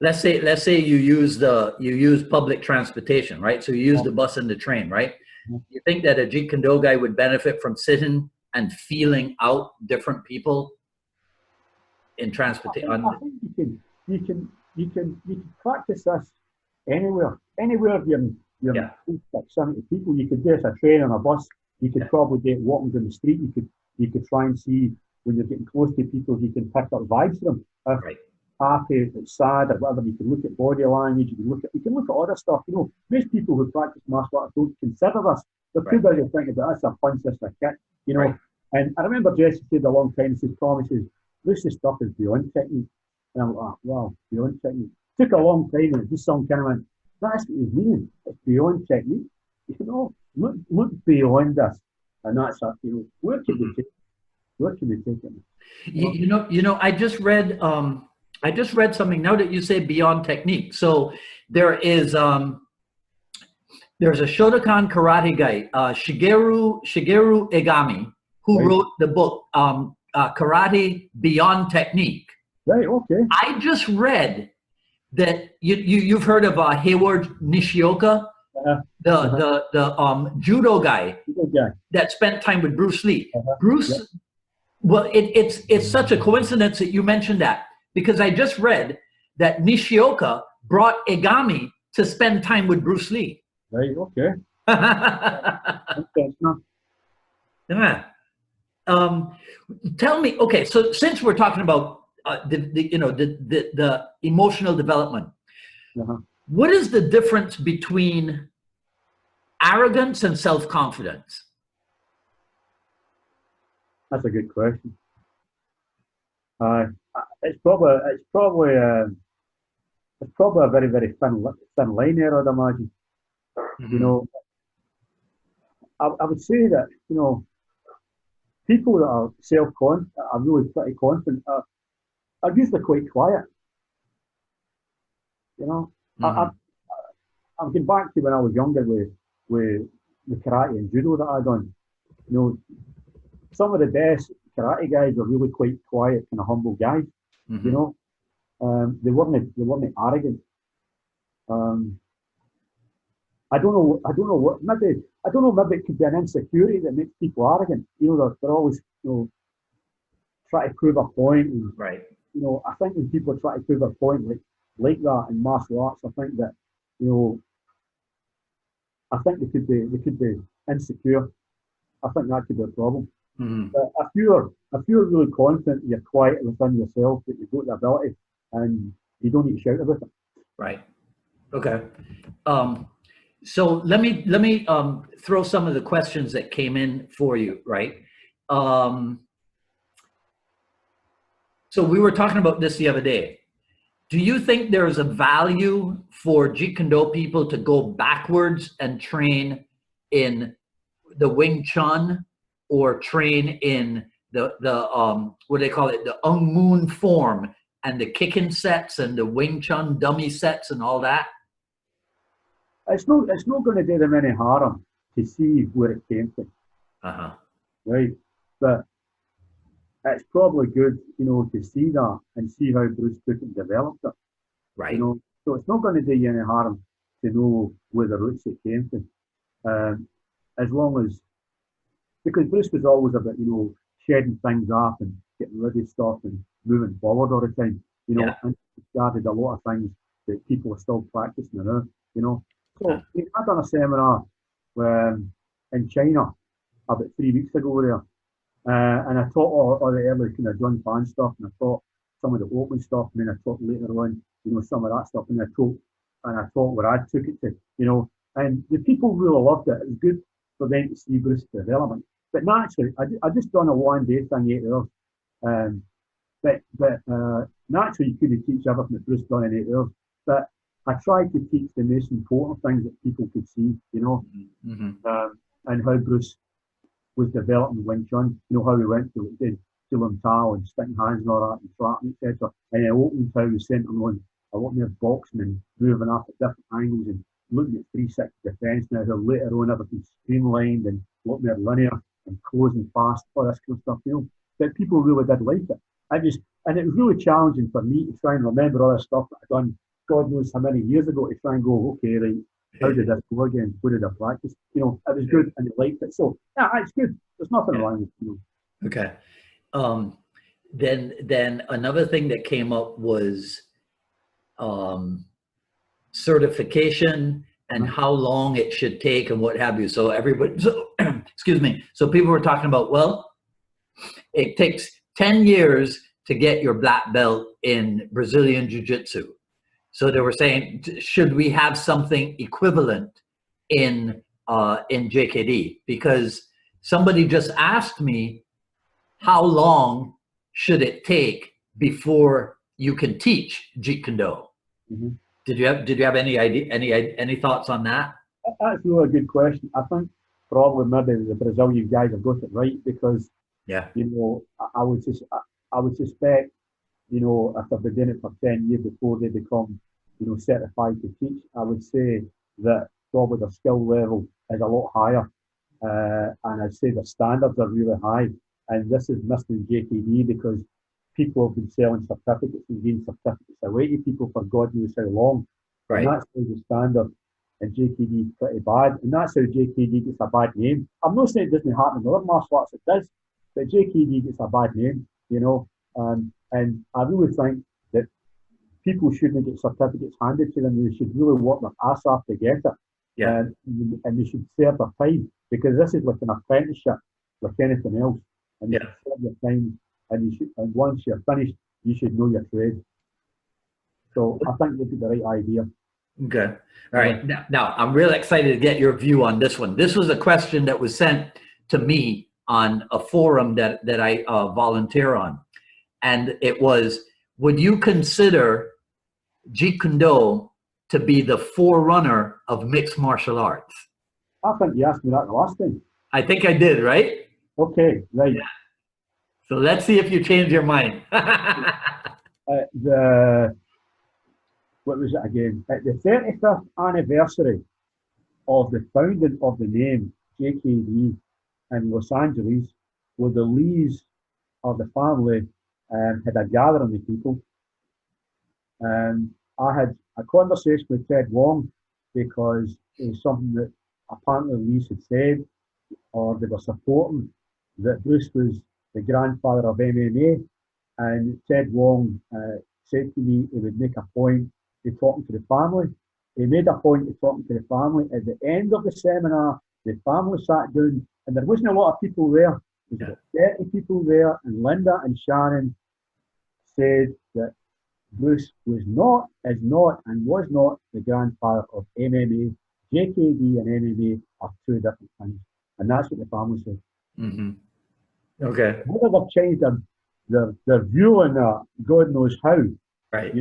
let's say you use public transportation, right? So you use the bus and the train, right? You think that a Jeet Kune Do guy would benefit from sitting and feeling out different people in transportation? I think you can practice this anywhere you're 70 people. You could do it a train on a bus. You could probably do it walking down the street. You could try and see when you're getting close to people, you can pick up vibes from them. If happy, if it's sad, or whatever, you can look at body language. You can look at other stuff. You know, most people who practice martial arts don't consider this. They're too busy thinking about this, a punch, this, a kick. You know, and I remember Jesse said a long time. He says, Tommy says, this stuff is beyond technique. And I'm like, wow, beyond technique. Took a long time, and it just some kind of went, that's what he's meaning. It's beyond technique. You know, look beyond this, and that's you know, where can we take? Where can we take it? You know, I just read something. Now that you say beyond technique, so there's a Shotokan karate guy, Shigeru Egami, who wrote the book Karate Beyond Technique. Right. Okay. I just read that you've heard of Hayward Nishioka, the judo guy that spent time with Bruce Lee. Well, it's such a coincidence that you mentioned that, because I just read that Nishioka brought Egami to spend time with Bruce Lee. Right. Okay. Yeah. Tell me. Okay. So since we're talking about the emotional development, what is the difference between arrogance and self-confidence? That's a good question. It's probably a very, very thin line there, I'd imagine. You know, I would say that, you know, people that are self-confident, are really pretty confident, are usually quite quiet. You know, I'm getting back to when I was younger with the karate and judo that I done. You know, some of the best karate guys were really quite quiet, kind of humble guys. You know, they weren't arrogant. I don't know what, maybe it could be an insecurity that makes people arrogant. You know, they're always, you know, try to prove a point. And, you know, I think when people try to prove a point like that in martial arts, I think that, you know, I think they could be insecure. I think that could be a problem. But if you're really confident, you're quiet within yourself, that you've got the ability, and you don't need to shout about it. Right. Okay. So let me throw some of the questions that came in for you. Right. So we were talking about this the other day. Do you think there's a value for Jeet Kune Do people to go backwards and train in the Wing Chun, or train in the what do they call it, the Ung Moon form, and the kicking sets and the Wing Chun dummy sets and all that? It's not going to do them any harm to see where it came from. Right. But it's probably good, you know, to see that and see how Bruce took it and developed it. Right. You know, so it's not going to do you any harm to know where the roots it came from. As long as, because Bruce was always about, you know, shedding things off and getting rid of stuff and moving forward all the time. You know, and he started a lot of things that people are still practicing now, you know. So I done a seminar in China about 3 weeks ago there. And I taught all the early kind of John Fan stuff, and I taught some of the open stuff, and then I taught later on, some of that stuff, and I taught where I took it to, and the people really loved it. It was good for them to see Bruce's development. But naturally, I just done a 1 day thing, 8 hours. But naturally, you couldn't teach everything that Bruce done in 8 hours. But I tried to teach the most important things that people could see, and how Bruce was developing Wing Chun, how we went to Lung Tao and sticking hands and all that and flattening, etc. And then opening how we sent them on a lot more boxing and moving up at different angles and looking at 360 defence now, how later on everything's streamlined and a lot more linear and closing fast, all this kind of stuff, But people really did like it. And it was really challenging for me to try and remember all this stuff that I'd done God knows how many years ago, to try and go, okay, right, how did this go again? What did I practice? It was good and they liked it. So yeah, it's good. There's nothing wrong with it. Okay. Then another thing that came up was certification and how long it should take and what have you. So excuse me. So people were talking about, well, it takes 10 years to get your black belt in Brazilian Jiu-Jitsu. So they were saying, should we have something equivalent in JKD? Because somebody just asked me, how long should it take before you can teach Jeet Kune Do? Mm-hmm. Did you have any idea, any thoughts on that? That's really a good question. I think probably maybe the Brazilian guys have got it right, because I would suspect, if they've been doing it for 10 years before they become, certified to teach, I would say that probably their skill level is a lot higher. And I'd say the standards are really high. And this is missed in JKD because people have been selling certificates and giving certificates away to people for God knows how long. Right. And that's how the standard in JKD is pretty bad. And that's how JKD gets a bad name. I'm not saying it doesn't happen in other martial arts, it does, but JKD gets a bad name, and I really think that people shouldn't get certificates handed to them. They should really work their ass off to get it. Yeah. And they should serve their time, because this is like an apprenticeship, like anything else. And you should serve your time, and once you're finished, you should know your trade. So I think they've got the right idea. Okay. All right. Now I'm really excited to get your view on this one. This was a question that was sent to me on a forum that I volunteer on. And it was, would you consider Jeet Kune Do to be the forerunner of mixed martial arts? I think you asked me that the last time. I think I did, right? Okay, right. Yeah. So let's see if you change your mind. What was it again? At the 35th anniversary of the founding of the name JKD in Los Angeles, where the Lees of the family had a gathering of people. I had a conversation with Ted Wong, because it was something that apparently Lees had said, or they were supporting, that Bruce was the grandfather of MMA. And Ted Wong said to me he would make a point to talking to the family. He made a point of talking to the family. At the end of the seminar, the family sat down, and there wasn't a lot of people there. There was about 30 people there, and Linda and Sharon said that Bruce was not, is not, and was not the grandfather of MMA. JKD and MMA are two different things. And that's what the family said. Mm-hmm. Okay. Whether they've changed their view on that, God knows how. Right.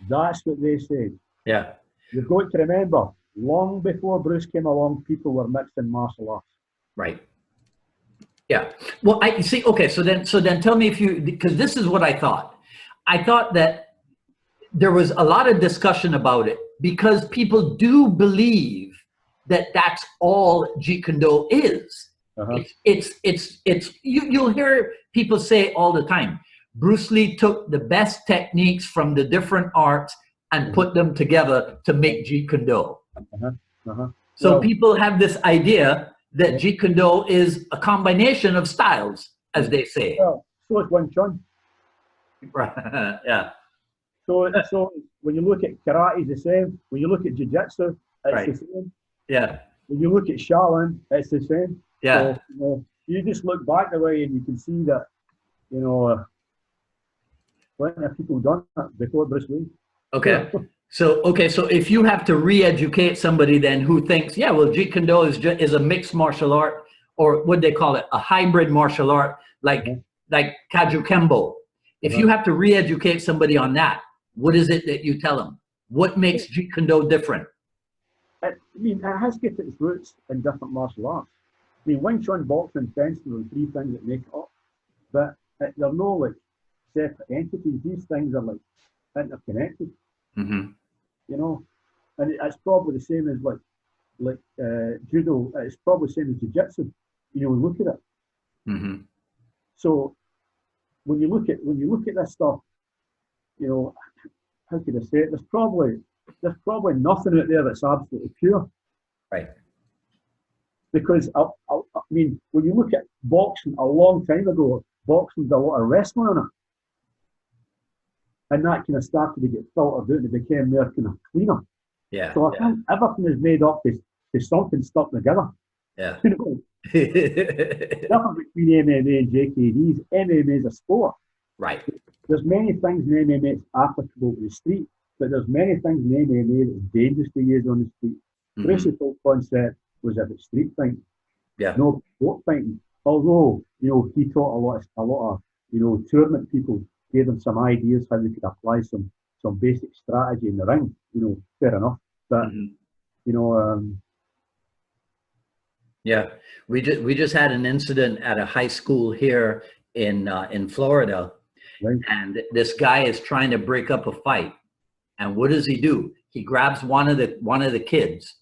That's what they said. Yeah. You've got to remember, long before Bruce came along, people were mixing martial arts. Right. Yeah. Well, I see. Okay. So then tell me, because this is what I thought. I thought that there was a lot of discussion about it, because people do believe that that's all Jeet Kune Do is. Uh-huh. You'll hear people say all the time, Bruce Lee took the best techniques from the different arts and put them together to make Jeet Kune Do. Uh-huh. Uh-huh. So people have this idea that Jeet Kune Do is a combination of styles, as they say. Well, so is Wing Chun. Right. Yeah. So when you look at karate, it's the same. When you look at jiu-jitsu, it's the same. Yeah. When you look at Shaolin, it's the same. Yeah. So, you just look back the way and you can see that, you know, plenty of people done that before Bruce Lee. Okay. So if you have to re-educate somebody then who thinks, yeah, well, Jeet Kune Do is a mixed martial art, or what they call it, a hybrid martial art, like Kaju Kembo. If you have to re-educate somebody on that, what is it that you tell them? What makes Jeet Kune Do different? I mean, it has got its roots in different martial arts. I mean, Wing Chun, boxing, fencing are the three things that make it up. But they're no like separate entities. These things are like interconnected. Mm-hmm. You know, and it's probably the same as judo. It's probably the same as jiu-jitsu. You know, look at it. Mm-hmm. So when you look at this stuff, you know, how could I say it? There's probably nothing out there that's absolutely pure. Right. Because I mean, when you look at boxing a long time ago, boxing did a lot of wrestling on it, and that kind of started to get filtered out and it became more kind of cleaner. Yeah. So I think everything is made up to something stuck together. Yeah. You know, difference between MMA and JKDs. MMA is a sport. Right. There's many things in MMA that's applicable to the street, but there's many things in MMA that's dangerous to use on the street. Mm-hmm. Bruce's whole concept was about street fighting, no sport fighting. Although, you know, he taught a lot of, you know, tournament people, gave them some ideas how they could apply some basic strategy in the ring. You know, fair enough. But you know, yeah, we just had an incident at a high school here in Florida, right. And this guy is trying to break up a fight. And what does he do? He grabs one of the kids,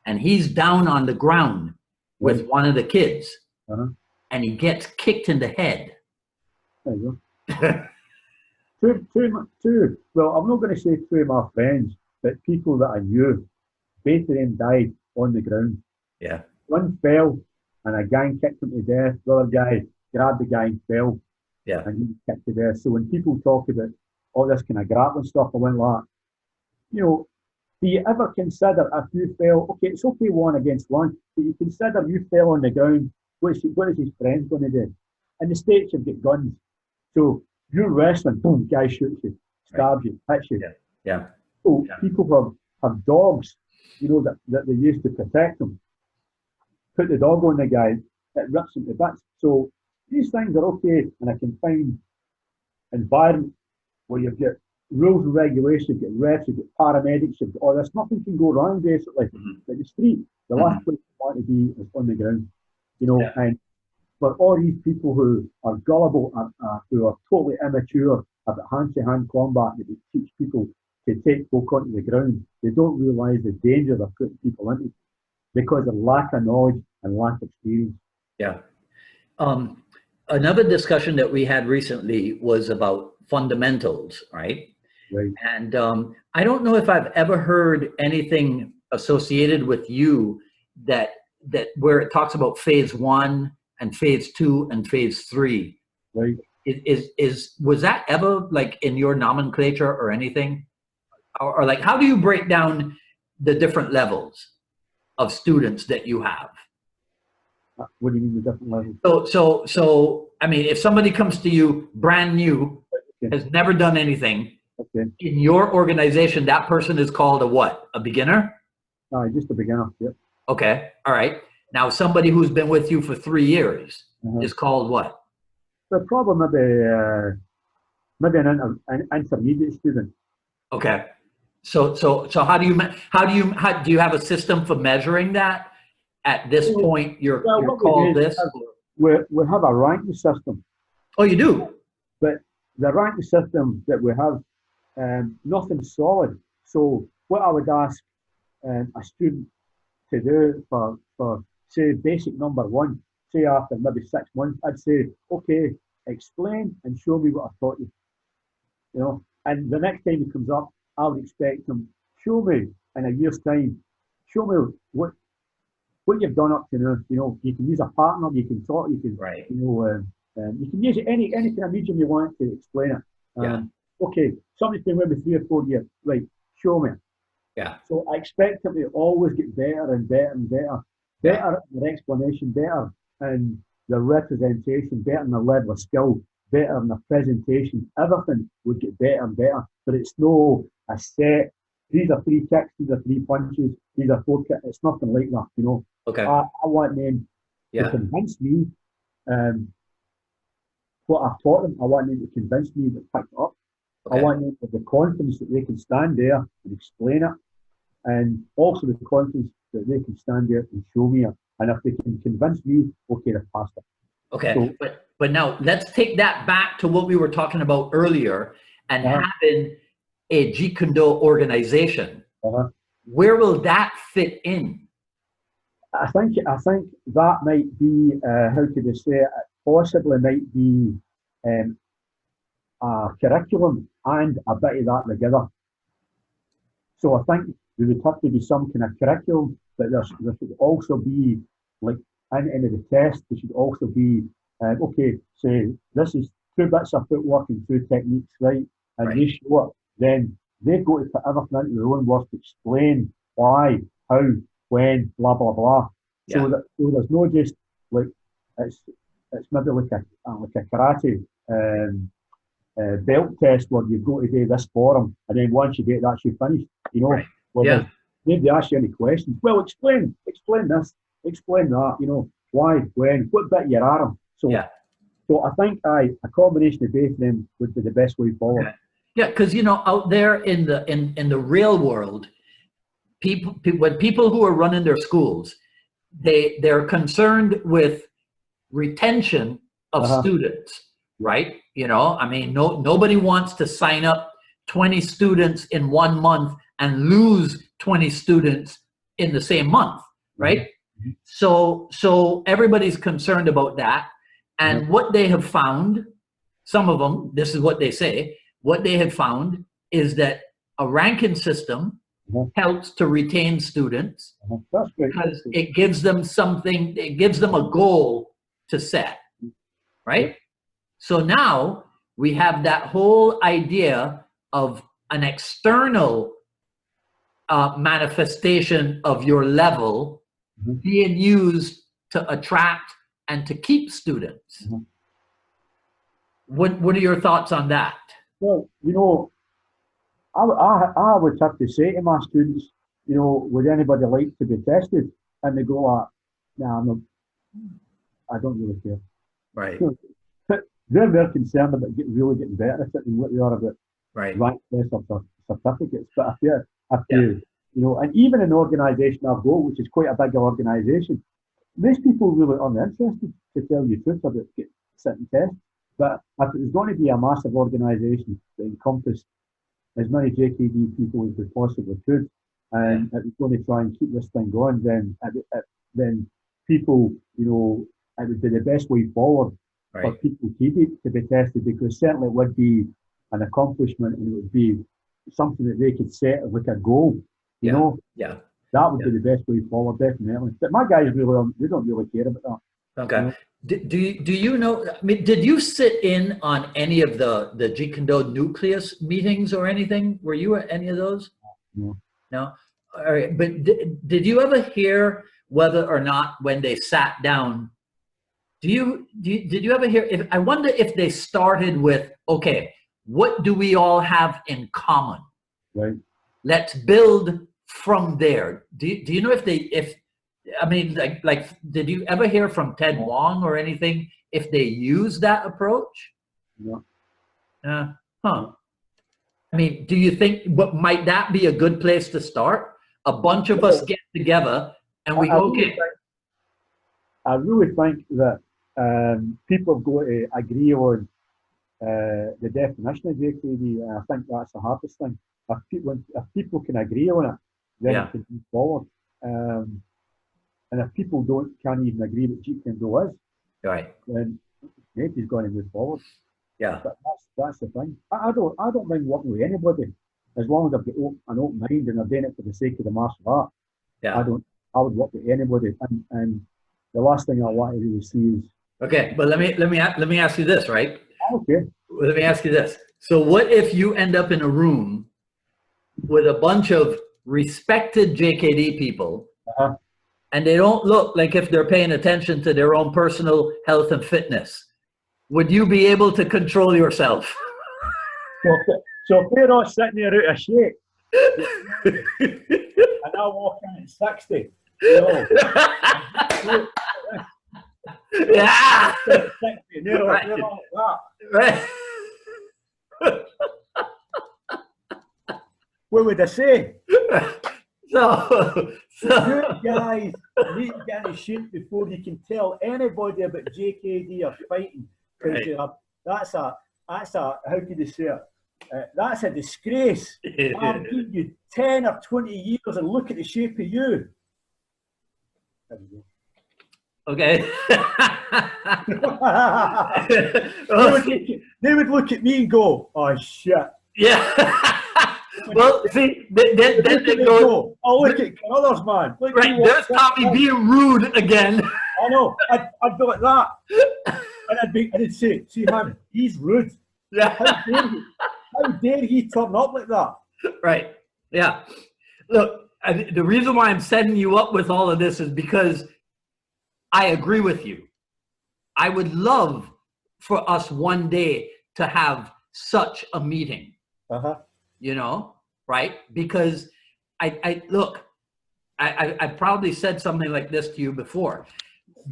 and he's down on the ground with one of the kids, and he gets kicked in the head. There you go. two. Well, I'm not going to say two of my friends, but people that I knew, both of them died on the ground. Yeah. One fell, and a gang kicked him to death. The other guy grabbed the guy and fell. Yeah. And he kicked to death. So when people talk about all this kind of grappling stuff, I went like, you know, do you ever consider if you fell? Okay, it's okay one against one, but you consider you fell on the ground. What is his friends going to do? In the States, you've got guns. So you're wrestling, boom, guy shoots you, stabs you, hits you. Yeah. So people have dogs, you know, that they use to protect them. Put the dog on the guy, it rips him to bits. So these things are okay in a confined environment where you've got rules and regulations, you've got refs, you've got paramedics, you've got all this. Nothing can go wrong, basically. But the street, the last place you want to be is on the ground. You know, and for all these people who are gullible, who are totally immature about hand-to-hand combat, that they teach people to take folk onto the ground, they don't realise the danger they're putting people into because of lack of knowledge and lack of experience. Yeah. Another discussion that we had recently was about fundamentals, right? Right. And I don't know if I've ever heard anything associated with you that where it talks about phase 1 and phase 2 and phase 3. Right. Was that ever like in your nomenclature or anything? Or like, how do you break down the different levels of students that you have? What do you mean the different levels? So I mean, if somebody comes to you brand new, has never done anything, in your organization, that person is called a what? A beginner? Just a beginner, yep. Okay, all right. Now somebody who's been with you for 3 years is called what? The problem maybe an intermediate student. Okay. So how do you have a system for measuring that? At this point, you're called this? We have a ranking system. Oh, you do? But the ranking system that we have, nothing solid. So what I would ask a student to do for say basic number 1, say after maybe 6 months, I'd say, okay, explain and show me what I taught you. You know, and the next time he comes up, I would expect him, show me in a year's time, show me what you've done up to now. You know, you can use a partner, you can talk, you can, you know, you can use any kind of medium you want to explain it. Okay, somebody's been with me 3 or 4 years, right? Show me. Yeah. So I expect him to always get better and better and better, better at their explanation, better and their representation, better in their level of skill, better in their presentation, everything would get better and better. But it's no a set, these are 3 kicks, these are 3 punches, these are 4 kicks. It's nothing like that, you know. Okay. I want them to convince me what I taught them. I want them to convince me that picked it up. Okay. I want them to have the confidence that they can stand there and explain it, and also the confidence that they can stand there and show me it. And if they can convince me, okay, they've passed it. Okay, so, but now let's take that back to what we were talking about earlier, and having a Jeet Kune Do organization. Where will that fit in? I think that might be how could I say it? Possibly might be a curriculum and a bit of that together. So I think there would have to be some kind of curriculum, but there should also be, like, at the end of the test, there should also be, okay, say this is 2 bits of footwork and 2 techniques, right? And they show it, then they've got to put everything into their own words to explain why, how, when, blah, blah, blah. So that so there's no just, like, it's maybe like a karate belt test where you've got to do this for them, and then once you get that, you're finished, you know. If they ask you any questions, well, explain this, explain that, you know, why, when, what bit you're at them. So, so I think a combination of both of them would be the best way forward. Yeah, because, you know, out there in the real world, when people who are running their schools, they're concerned with retention of students, right? You know, I mean, nobody wants to sign up 20 students in 1 month and lose 20 students in the same month, right? So everybody's concerned about that. And what they have found, some of them, this is what they say, what they have found is that a ranking system helps to retain students because it gives them something, it gives them a goal to set, right? So now we have that whole idea of an external manifestation of your level being used to attract and to keep students. What are your thoughts on that? Well, you know, I would have to say to my students, you know, would anybody like to be tested? And they go like, nah, I don't really care. Right. They're very concerned about really getting better at it than what they are about rank tests or certificates. But if you know, and even an organisation I've got, which is quite a big organisation, most people really aren't interested, to tell you the truth, about sitting tests. But if it was going to be a massive organisation that encompassed as many JKD people as we possibly could, and it was going to try and keep this thing going, then people, you know, it would be the best way forward for people to be tested, because certainly it would be an accomplishment and it would be something that they could set as like a goal, you know. That would be the best way forward, definitely. But my guys really, they don't really care about that. Okay. You know? Do you know, I mean, did you sit in on any of the Jeet Kune Do nucleus meetings or anything? Were you at any of those? No. No? All right. But did you ever hear whether or not when they sat down, did you ever hear, I wonder if they started with, okay, what do we all have in common? Right. Let's build from there. Do you know if I mean, like, did you ever hear from Ted Wong or anything if they use that approach? No. I mean, do you think, might that be a good place to start? A bunch of us get together and we go, okay. I really think that people have got to agree on the definition of JKD. I think that's the hardest thing. If people can agree on it, then it can move forward. And if people can't even agree what Jeet Kune Do is, then maybe he's going to move forward. But that's the thing. I don't mind working with anybody as long as I've got an open mind and I'm doing it for the sake of the martial art. I would work with anybody. And the last thing I want to really see is. Okay, but let me ask you this, right? Okay. Let me ask you this. So what if you end up in a room with a bunch of respected JKD people, and they don't look like if they're paying attention to their own personal health and fitness, would you be able to control yourself? So if they're all sitting there out of shape, and I walk in at 60, you know, yeah. 60, and they're all like that. Right. What would I say? So You guys need to get in shape before you can tell anybody about JKD or fighting. Right. That's a, how can you say it? That's a disgrace. I'll give you 10 or 20 years and look at the shape of you. There we go. okay. They would look at me and go, oh shit. Yeah. Well, see, then they go. Oh, look at Carruthers, man. Look Right, there's Tommy being rude again. I know. I'd be like that, and I'd say, see him, he's rude. Yeah. How dare he turn up like that? Right. Yeah. Look, the reason why I'm setting you up with all of this is because I agree with you. I would love for us one day to have such a meeting. You know, right? Because I probably said something like this to you before.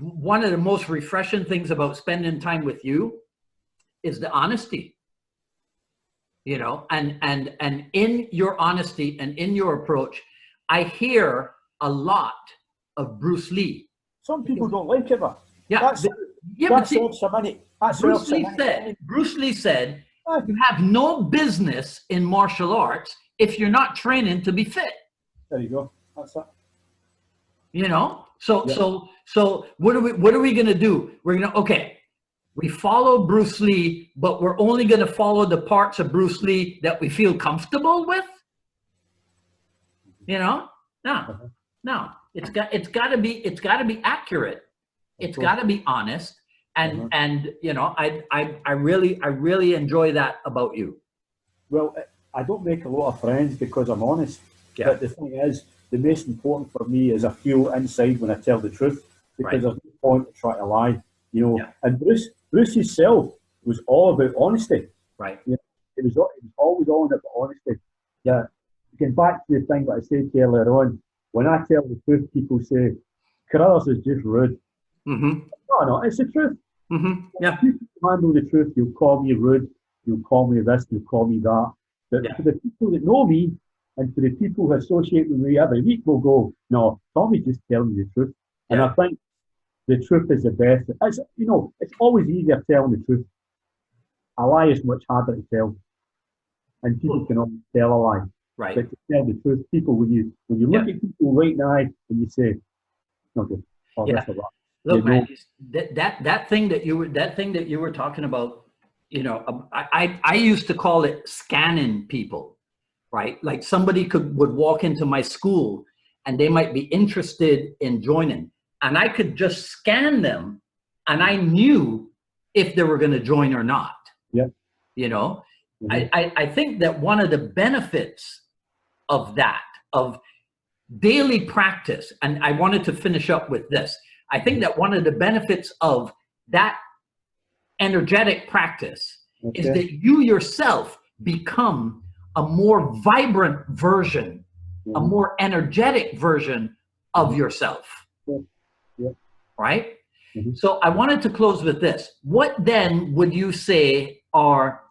One of the most refreshing things about spending time with you is the honesty. You know, and in your honesty and in your approach, I hear a lot of Bruce Lee. Some people don't like it, but yeah, that serves some money. Bruce Lee said, you have no business in martial arts if you're not training to be fit. There you go. That's it. You know, so what are we gonna do? We're gonna we follow Bruce Lee, but we're only gonna follow the parts of Bruce Lee that we feel comfortable with. You know, no, it's got to be accurate. It's got to be honest. And you know, I really enjoy that about you. Well, I don't make a lot of friends because I'm honest. Yeah. But the thing is, the most important for me is I feel inside when I tell the truth, because there's no point to try to lie. You know, and Bruce himself was all about honesty. Right. You know, it was always all about honesty. Yeah. Getting back to the thing that I said to you earlier on, when I tell the truth, people say Carruthers is just rude. No, it's the truth. Yeah. If you handle the truth, you'll call me rude, you'll call me this, you'll call me that. But for the people that know me and for the people who associate with me every week will go, no, Tommy's just telling me the truth. And I think the truth is the best. As you know, it's always easier telling the truth. A lie is much harder to tell. And people can always tell a lie. Right. But to tell the truth, people, when you look at people right in the eye and you say, okay, oh, that's a lie. Look, man, that thing that you were talking about, you know, I used to call it scanning people, right? Like somebody would walk into my school and they might be interested in joining, and I could just scan them, and I knew if they were going to join or not. Yeah. You know, I think that one of the benefits of daily practice, and I wanted to finish up with this. I think that one of the benefits of that energetic practice is that you yourself become a more vibrant version, a more energetic version of yourself. Right? So I wanted to close with this. What then would you say are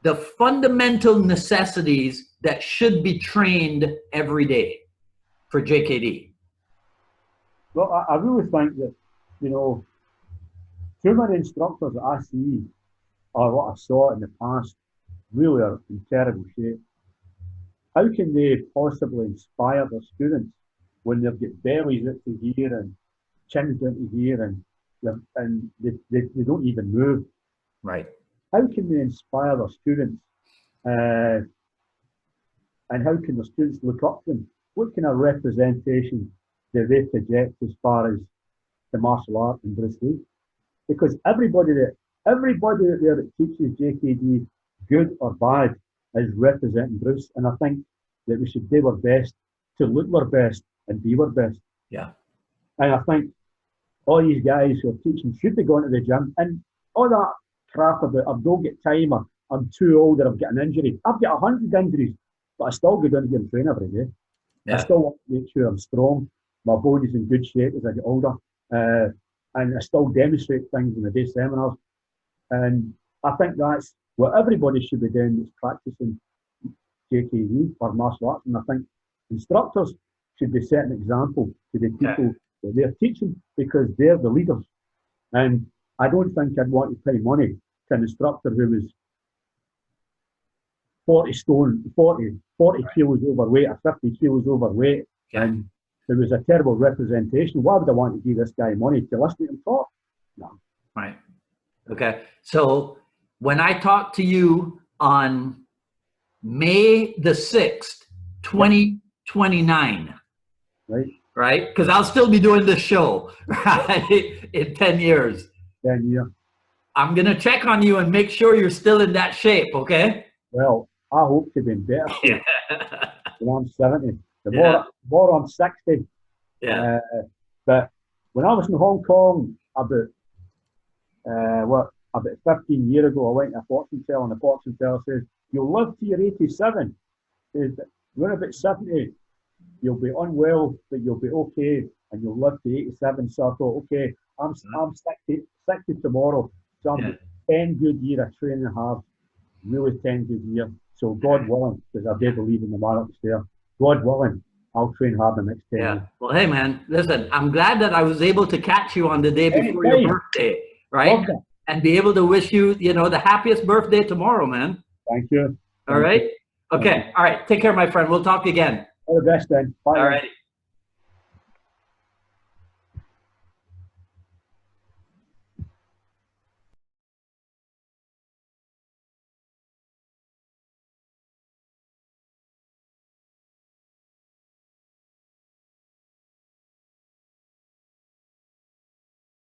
the fundamental necessities that should be trained every day for JKD? Well, I really think that, you know, too many instructors that I see, or what I saw in the past, really are in terrible shape. How can they possibly inspire their students when they've got bellies up to here and chins down to here and they don't even move? Right. How can they inspire their students? And how can the students look up to them? What kind of representation do they project as far as the martial art and Bruce Lee? Because everybody there that teaches JKD, good or bad, is representing Bruce. And I think that we should do our best to look our best and be our best. Yeah. And I think all these guys who are teaching should be going to the gym. And all that crap about I don't get time, or I'm too old, or I've got an injury. I've got 100 injuries, but I still go down to and train every day. I still want to make sure I'm strong. My body's in good shape as I get older. And I still demonstrate things in the day seminars. And I think that's what everybody should be doing that's practicing JKD or martial arts. And I think instructors should be setting an example to the people that they're teaching, because they're the leaders. And I don't think I'd want to pay money to an instructor who was 40 kilos overweight or 50 kilos overweight, and there was a terrible representation. Why would I want to give this guy money to listen to him talk? No. Right. Okay. So when I talked to you on May the 6th, 2029, right? Because I'll still be doing this show, right, in 10 years. 10 years. I'm going to check on you and make sure you're still in that shape, okay? Well, I hope to be in better shape when I'm 70. The more I'm 60. Yeah. But when I was in Hong Kong about 15 years ago, I went to a fortune teller, and the fortune teller says, "You'll live to your 87. When about 70, you'll be unwell, but you'll be okay, and you'll live to 87. So I thought, okay, I'm 60 tomorrow. So I'm 10 good years of training hard, really 10 good years. So God willing, because I do believe in the market there, God willing, I'll train hard the next 10 years. Well, hey man, listen, I'm glad that I was able to catch you on the day before your birthday, right? Okay. And be able to wish you, the happiest birthday tomorrow, man. Thank you. All right? Okay. All right. Take care, my friend. We'll talk again. All the best then. Bye. All right.